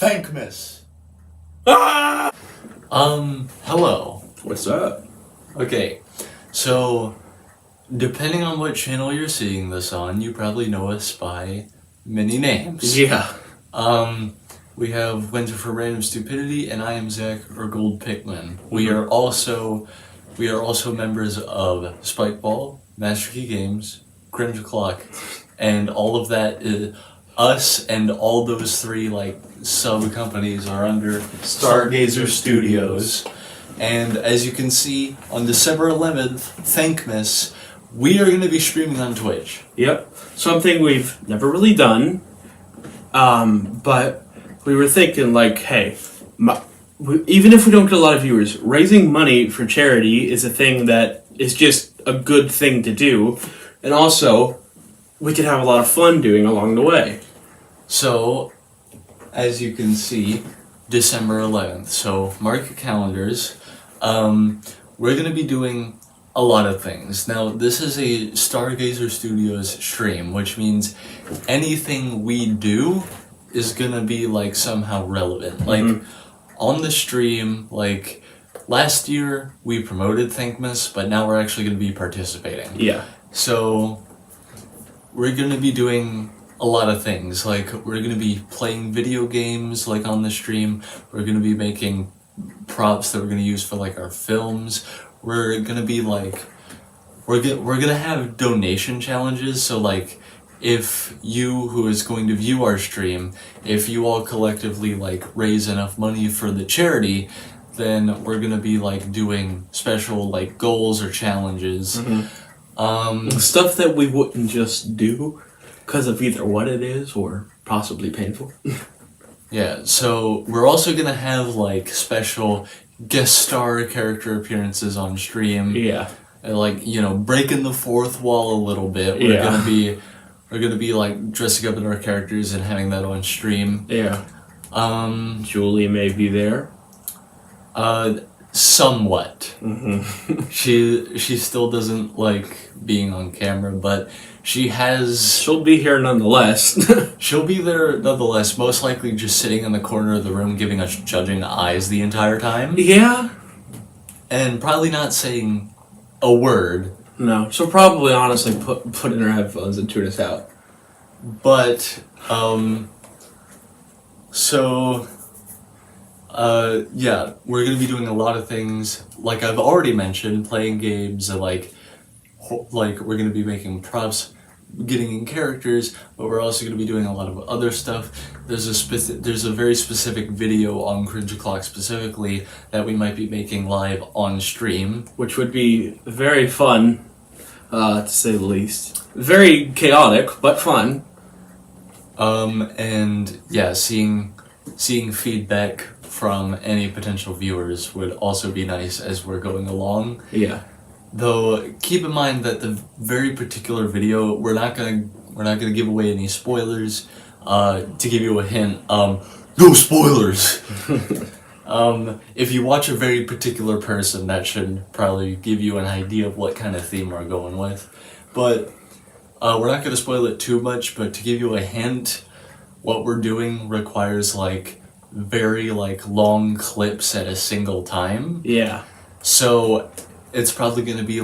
Thankmas. Hello. What's up? Okay, so depending on what channel you're seeing this on, you probably know us by many names. Yeah. We have Winter for Random Stupidity, and I am Zach or Gold Pikmin. We are also members of Spikeball, Master Key Games, Cringe Clock, and all of that is us, and all those three sub companies are under Stargazer Studios. And as you can see, on December 11th, Thankmas, we are going to be streaming on Twitch. Yep. Something we've never really done. But we were thinking, hey, even if we don't get a lot of viewers, raising money for charity is a thing that is just a good thing to do. And also, we could have a lot of fun doing along the way. So, as you can see, December 11th. So, mark your calendars. We're going to be doing a lot of things. Now, this is a Stargazer Studios stream, which means anything we do is going to be, somehow relevant. On the stream, last year, we promoted Thankmas, but now we're actually going to be participating. Yeah. So, we're going to be doing a lot of things. We're going to be playing video games, on the stream. We're going to be making props that we're going to use for, our films. We're going to be, we're going to have donation challenges. So, if you, who is going to view our stream, if you all collectively, raise enough money for the charity, then we're going to be, doing special, goals or challenges. Stuff that we wouldn't just do because of either what it is or possibly painful. Yeah, so we're also going to have, special guest star character appearances on stream. Yeah. Breaking the fourth wall a little bit. We're gonna be dressing up in our characters and having that on stream. Yeah. Julie may be there. Somewhat. Mm-hmm. She still doesn't like being on camera, but she'll be here nonetheless. She'll be there nonetheless, most likely just sitting in the corner of the room giving us judging eyes the entire time. Yeah. And probably not saying a word. No, she'll probably honestly put in her headphones and tune us out. But, yeah, we're gonna be doing a lot of things, like I've already mentioned, playing games, and we're gonna be making props, getting in characters, but we're also gonna be doing a lot of other stuff. There's a very specific video on Cringe Clock specifically that we might be making live on stream. Which would be very fun, to say the least. Very chaotic, but fun. And yeah, seeing feedback from any potential viewers would also be nice as we're going along. Yeah. Though keep in mind that the very particular video, we're not gonna give away any spoilers. To give you a hint, no spoilers. If you watch a very particular person, that should probably give you an idea of what kind of theme we're going with. But we're not gonna spoil it too much. But to give you a hint, what we're doing requires very long clips at a single time. Yeah. So it's probably going to be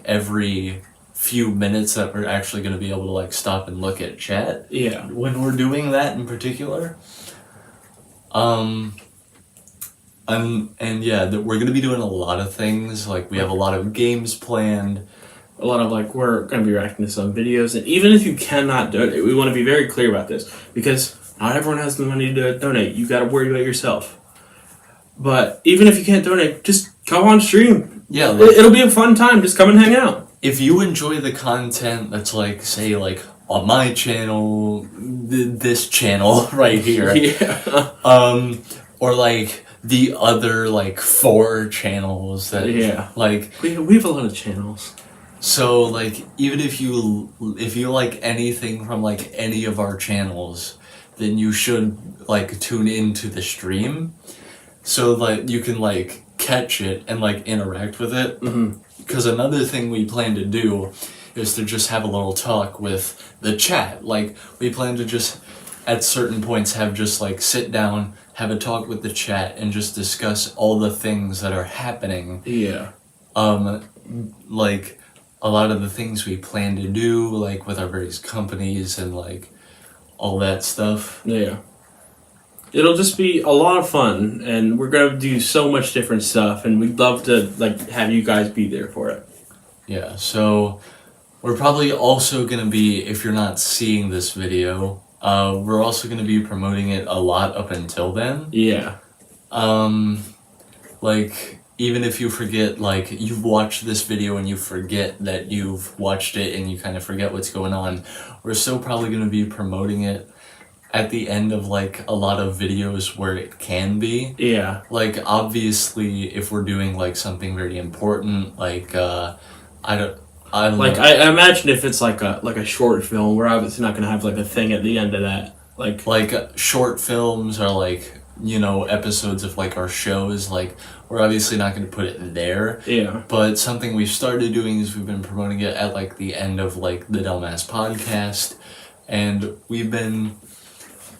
every few minutes that we're actually going to be able to stop and look at chat. Yeah. When we're doing that in particular. And yeah, we're going to be doing a lot of things. We have a lot of games planned. A lot of we're going to be reacting to some videos, and even if you cannot donate, we want to be very clear about this, because not everyone has the money to donate. You got to worry about yourself. But even if you can't donate, just come on stream. Yeah, it'll be a fun time. Just come and hang out. If you enjoy the content that's say on my channel, this channel right here, yeah, or the other 4 channels that we have a lot of channels. So even if you like anything from any of our channels, then you should tune into the stream so that you can catch it and interact with it. Because another thing we plan to do is to just have a little talk with the chat. We plan to just at certain points have just sit down, have a talk with the chat, and just discuss all the things that are happening. Yeah. Like a lot of the things we plan to do, like with our various companies and like all that stuff. Yeah. It'll just be a lot of fun, and we're gonna do so much different stuff, and we'd love to like have you guys be there for it. Yeah, so we're probably also gonna be, if you're not seeing this video, we're also gonna be promoting it a lot up until then. Yeah. Like, even if you forget, like, you've watched this video and you forget that you've watched it and you kind of forget what's going on, we're still probably going to be promoting it at the end of, like, a lot of videos where it can be. Yeah. Like, obviously, if we're doing, like, something very important, like, I don't Like know. I imagine if it's like a short film, we're obviously not gonna have like a thing at the end of that. Like, short films or, like, you know, episodes of, like, our shows, like, we're obviously not going to put it there. Yeah. But something we've started doing is we've been promoting it at, like, the end of, like, the Dumbass podcast. And we've been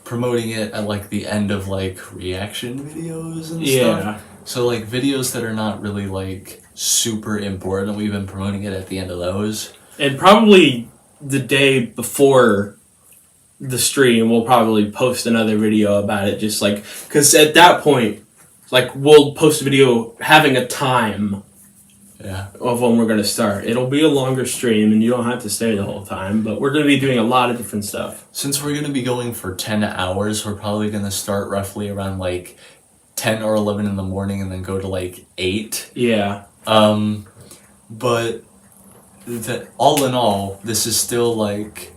promoting it at, like, the end of, like, reaction videos and stuff. So, like, videos that are not really, like, super important, we've been promoting it at the end of those. And probably the day before the stream, we'll probably post another video about it, just like, because at that point, like, we'll post a video having a time Yeah. of when we're going to start. It'll be a longer stream, and you don't have to stay the whole time, but we're going to be doing a lot of different stuff. Since we're going to be going for 10 hours, we're probably going to start roughly around, like, 10 or 11 in the morning and then go to, like, 8. Yeah. But all in all, this is still, like,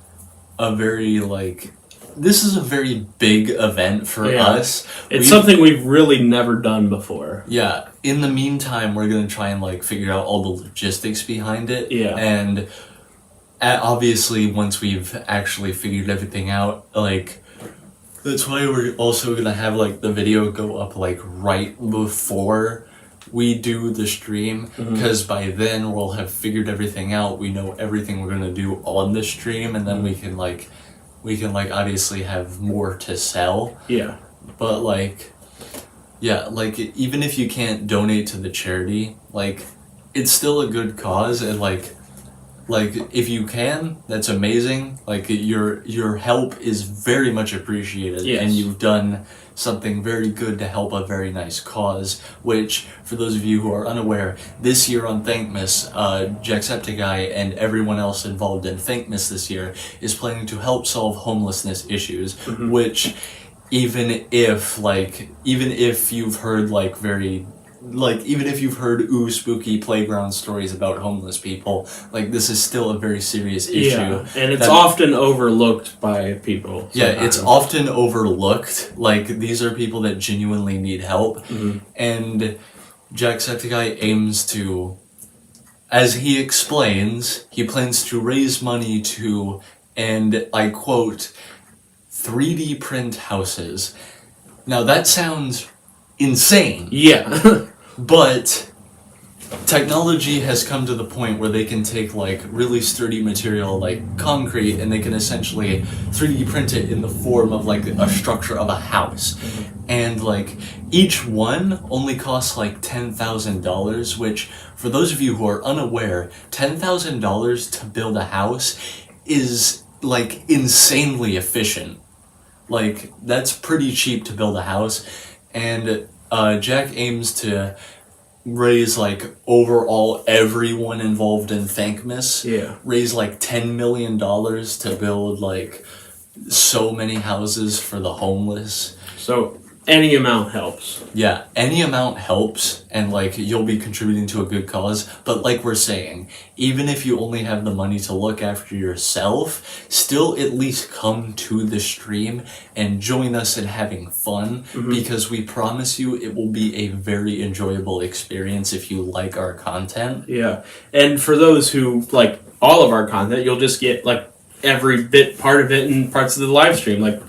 this is a very big event for us. It's something we've really never done before. Yeah. In the meantime, we're going to try and, like, figure out all the logistics behind it. Yeah. And obviously, once we've actually figured everything out, like, that's why we're also going to have, like, the video go up, like, right before we do the stream, because by then we'll have figured everything out. We know everything we're gonna do on the stream, and then we can obviously have more to sell. Yeah. But like, yeah, like, even if you can't donate to the charity, like, it's still a good cause, and like if you can, that's amazing. Like, your help is very much appreciated, and you've done something very good to help a very nice cause, which, for those of you who are unaware, this year on Thankmas, Jacksepticeye and everyone else involved in Thankmas this year is planning to help solve homelessness issues, which, even if you've heard, even if you've heard spooky playground stories about homeless people, like, this is still a very serious issue. Yeah, and it's often overlooked by people. Yeah, it's often overlooked. Like, these are people that genuinely need help. And Jacksepticeye aims to, as he explains, he plans to raise money to, and I quote, 3D print houses. Now, that sounds insane. Yeah. But technology has come to the point where they can take, like, really sturdy material like concrete, and they can essentially 3D print it in the form of, like, a structure of a house. And, like, each one only costs, like, $10,000, which, for those of you who are unaware, $10,000 to build a house is, like, insanely efficient. Like, that's pretty cheap to build a house. And Jack aims to raise, like, overall everyone involved in Thankmas. Raise, like, $10 million to build, like, so many houses for the homeless. So any amount helps. Yeah, any amount helps, and, like, you'll be contributing to a good cause. But like we're saying, even if you only have the money to look after yourself, still at least come to the stream and join us in having fun, because we promise you it will be a very enjoyable experience if you like our content. Yeah, and for those who like all of our content, you'll just get, like, every part of it in parts of the live stream. Like,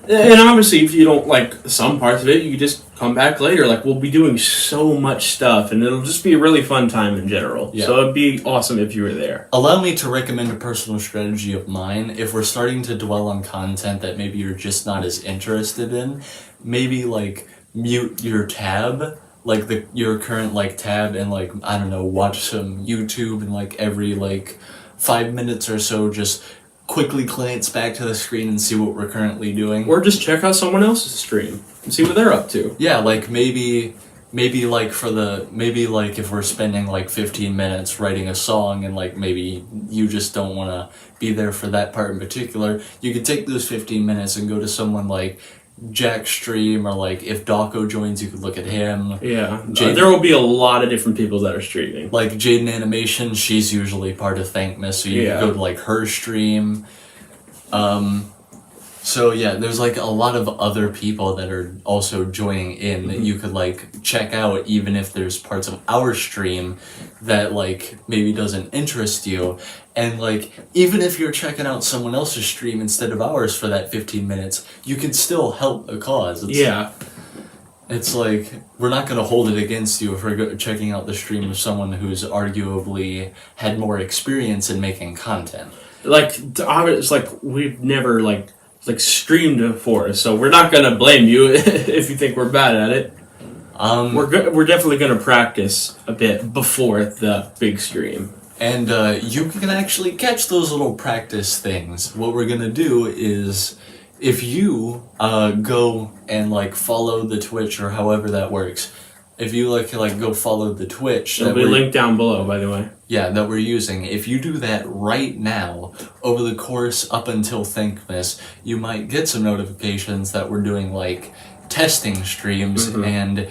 And obviously, if you don't like some parts of it, you can just come back later. Like, we'll be doing so much stuff, and it'll just be a really fun time in general. Yeah. So it'd be awesome if you were there. Allow me to recommend a personal strategy of mine. If we're starting to dwell on content that maybe you're just not as interested in, maybe like mute your tab, like your current like tab, and like, I don't know, watch some YouTube, and like every like 5 minutes or so just quickly glance back to the screen and see what we're currently doing. Or just check out someone else's stream and see what they're up to. Yeah, like maybe like if we're spending like 15 minutes writing a song, and like maybe you just don't want to be there for that part in particular, you could take those 15 minutes and go to someone like Jack's stream, or like if Dawko joins, you could look at him. Yeah, there will be a lot of different people that are streaming. Like Jaden Animation, she's usually part of Thankmas, so you can go to like her stream. So yeah, there's like a lot of other people that are also joining in that you could like check out, even if there's parts of our stream that like maybe doesn't interest you. And like, even if you're checking out someone else's stream instead of ours for that 15 minutes, you can still help a cause. It's like, we're not going to hold it against you if we're checking out the stream of someone who's arguably had more experience in making content. Like, it's like we've never like streamed before, so we're not gonna blame you if you think we're bad at it. We're definitely gonna practice a bit before the big stream. And you can actually catch those little practice things. What we're gonna do is, if you go and like follow the Twitch, or however that works, if you like go follow the Twitch, it'll be linked down below, by the way. Yeah, that we're using. If you do that right now, over the course up until Thankmas, you might get some notifications that we're doing like testing streams, and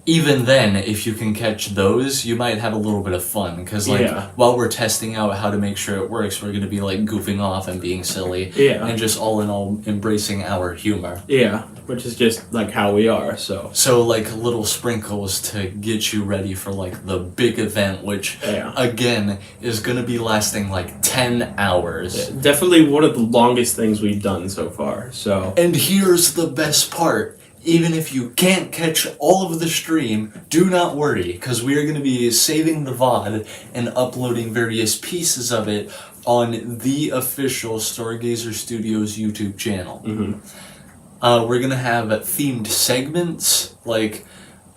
even then, if you can catch those, you might have a little bit of fun, because like while we're testing out how to make sure it works, we're going to be like goofing off and being silly, and just all in all embracing our humor. Yeah, which is just like how we are. So like little sprinkles to get you ready for like the big event, which again is going to be lasting like 10 hours. Yeah, definitely one of the longest things we've done so far. So, and here's the best part. Even if you can't catch all of the stream, do not worry, because we are going to be saving the VOD and uploading various pieces of it on the official Stargazer Studios YouTube channel. We're going to have themed segments, like,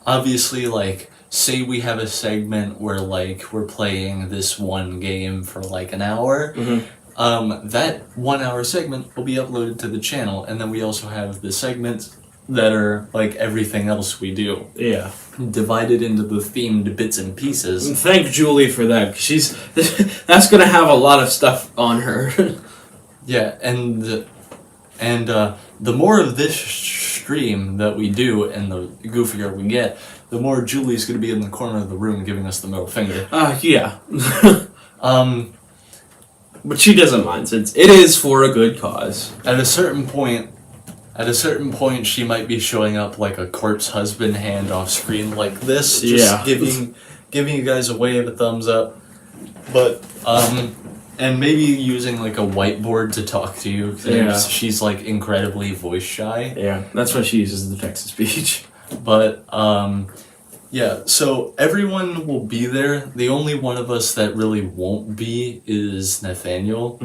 obviously, like, say we have a segment where, like, we're playing this one game for, like, an hour. That 1 hour segment will be uploaded to the channel, and then we also have the segments that are like everything else we do. Yeah. Divided into the themed bits and pieces. And thank Julie for that. That's gonna have a lot of stuff on her. Yeah, and the more of this stream that we do, and the goofier we get, the more Julie's gonna be in the corner of the room giving us the middle finger. Yeah. But she doesn't mind, since it is for a good cause. At a certain point, she might be showing up like a corpse husband hand off screen like this, just giving you guys a wave, a thumbs up. But and maybe using like a whiteboard to talk to you. She's like incredibly voice shy. Yeah, that's why she uses the text to speech. But yeah, so everyone will be there. The only one of us that really won't be is Nathaniel.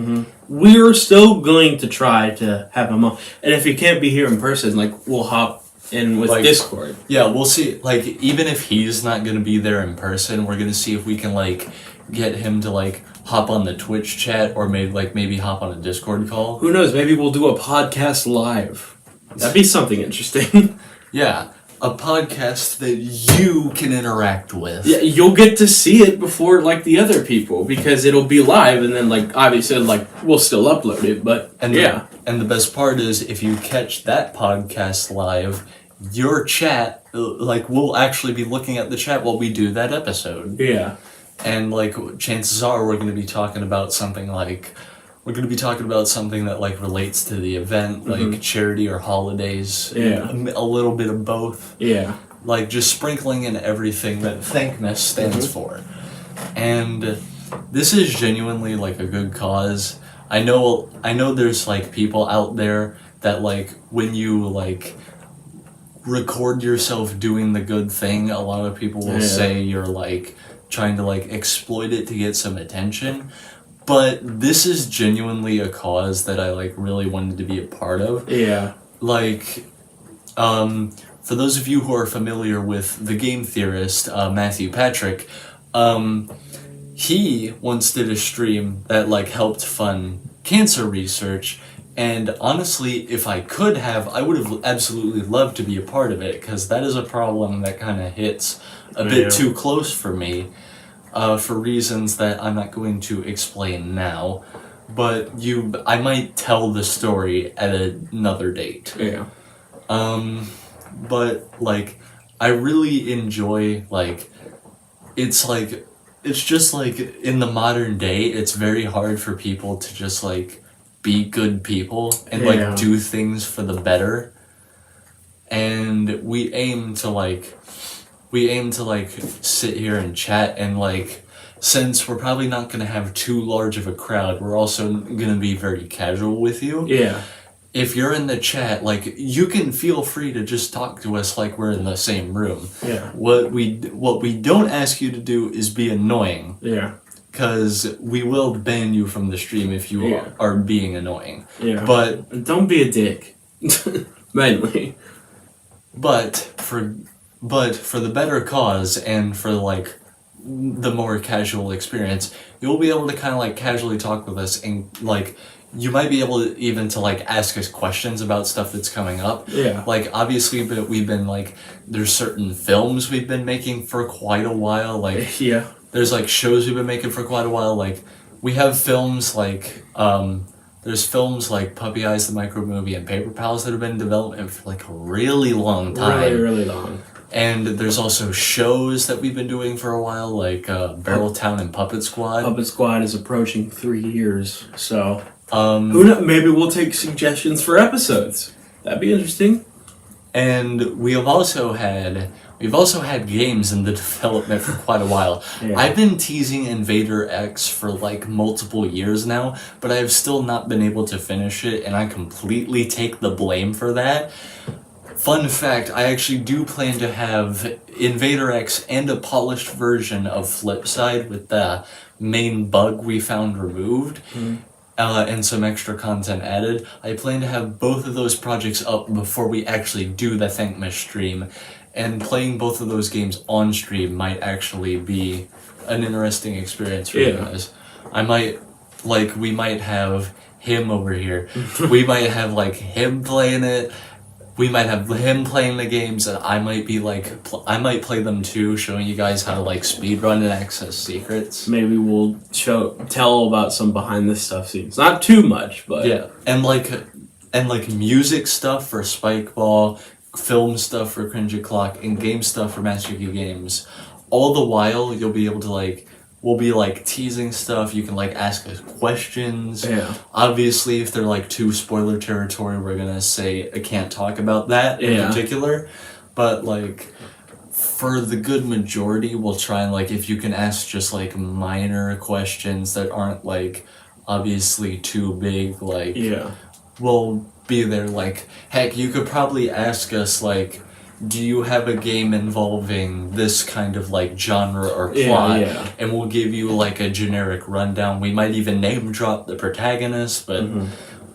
We're still going to try to have him on. And if he can't be here in person, like, we'll hop in with Discord. Yeah, we'll see. Like, even if he's not going to be there in person, we're going to see if we can, like, get him to, like, hop on the Twitch chat, or maybe hop on a Discord call. Who knows? Maybe we'll do a podcast live. That'd be something interesting. Yeah. A podcast that you can interact with. Yeah, you'll get to see it before, like, the other people, because it'll be live, and then, like, obviously, like, we'll still upload it, but, and the best part is, if you catch that podcast live, your chat, like, we'll actually be looking at the chat while we do that episode. Yeah. And, like, chances are we're going to be talking about something like... We're going to be talking about something that, like, relates to the event, like charity or holidays. Yeah. A little bit of both. Yeah. Like, just sprinkling in everything that Thankmas stands for. And this is genuinely, like, a good cause. I know there's, like, people out there that like when you like record yourself doing the good thing, a lot of people will say you're like trying to like exploit it to get some attention. But this is genuinely a cause that I like really wanted to be a part of. Yeah. Like, for those of you who are familiar with the game theorist Matthew Patrick, he once did a stream that like helped fund cancer research. And honestly, if I could have, I would have absolutely loved to be a part of it, because that is a problem that kind of hits a bit too close for me, for reasons that I'm not going to explain now. But I might tell the story at another date. Yeah. But like, I really enjoy it's just like in the modern day, it's very hard for people to just like be good people and like do things for the better. And we aim to like sit here and chat, and like, since we're probably not going to have too large of a crowd, we're also going to be very casual with you. Yeah. If you're in the chat, like, you can feel free to just talk to us like we're in the same room. Yeah. What we don't ask you to do is be annoying. Yeah. Because we will ban you from the stream if you are being annoying. Yeah. But don't be a dick. Mainly. But for the better cause and for like the more casual experience, you'll be able to kind of like casually talk with us, and like you might be able to even to like ask us questions about stuff that's coming up. Yeah. Like, obviously, but we've been like, there's certain films we've been making for quite a while. Like, there's like shows we've been making for quite a while. Like, we have films like there's films like Puppy Eyes the Micro Movie and Paper Pals that have been in development for like a really long time. Really, really long. And there's also shows that we've been doing for a while, like Barreltown and Puppet Squad. Puppet Squad is approaching 3 years, so who knows? Maybe we'll take suggestions for episodes. That'd be interesting. And we've also had games in the development for quite a while. I've been teasing Invader X for like multiple years now, but I have still not been able to finish it, and I completely take the blame for that. Fun fact, I actually do plan to have Invader X and a polished version of Flipside with the main bug we found removed, and some extra content added. I plan to have both of those projects up before we actually do the Thankmas stream, and playing both of those games on stream might actually be an interesting experience for you guys. We might have him over here. We might have like him playing it. We might have him playing the games, and I might be like, I might play them too, showing you guys how to like speedrun and access secrets. Maybe we'll tell about some behind the stuff scenes. Not too much, but yeah, and like music stuff for Spikeball, film stuff for Cringe O'Clock, and game stuff for Master Key Games. All the while, you'll be able to like, we'll be like teasing stuff. You can like ask us questions. Yeah. Obviously, if they're like too spoiler territory, we're gonna say I can't talk about that in particular. But like, for the good majority, we'll try and like, if you can ask just like minor questions that aren't like obviously too big, like we'll be there. Like, heck, you could probably ask us like, do you have a game involving this kind of like genre or plot? And we'll give you like a generic rundown. We might even name drop the protagonist, but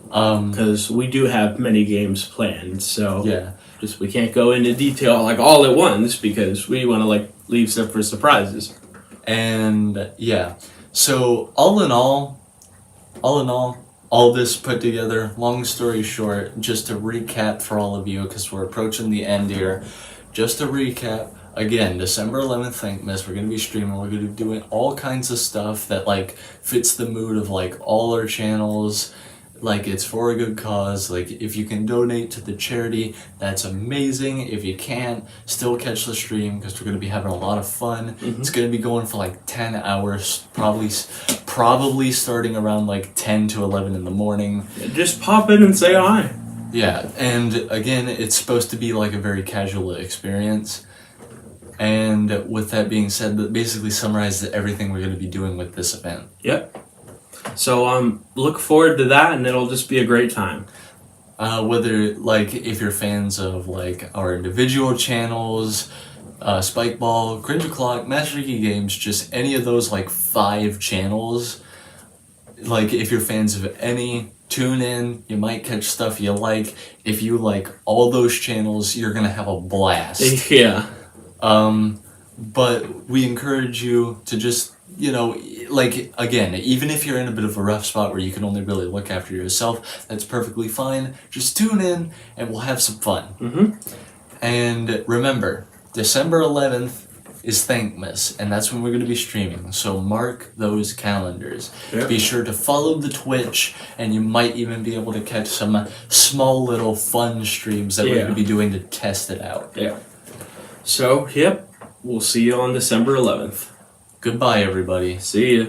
because we do have many games planned, so just we can't go into detail like all at once because we want to like leave stuff for surprises. And so all in all, all this put together, long story short, just to recap for all of you, because we're approaching the end here, just to recap, again, December 11th, Thankmas, we're going to be streaming, we're going to be doing all kinds of stuff that, like, fits the mood of, like, all our channels, like, it's for a good cause. Like, if you can donate to the charity, that's amazing. If you can't, still catch the stream, because we're going to be having a lot of fun. It's going to be going for like 10 hours, probably starting around like 10 to 11 in the morning. Just pop in and say hi. Yeah, and again, it's supposed to be like a very casual experience. And with that being said, that basically summarizes everything we're going to be doing with this event. Yep. So look forward to that, and it'll just be a great time. Whether, like, if you're fans of, like, our individual channels, Spikeball, Cringe O'Clock, Master Key Games, just any of those, like, 5 channels. Like, if you're fans of any, tune in. You might catch stuff you like. If you like all those channels, you're gonna have a blast. Yeah. But we encourage you to just, you know, like, again, even if you're in a bit of a rough spot where you can only really look after yourself, that's perfectly fine. Just tune in and we'll have some fun. And remember, December 11th is Thankmas, and that's when we're going to be streaming. So mark those calendars. Yep. Be sure to follow the Twitch, and you might even be able to catch some small little fun streams that we're going to be doing to test it out. Yeah. So, yep, we'll see you on December 11th. Goodbye, everybody. See ya.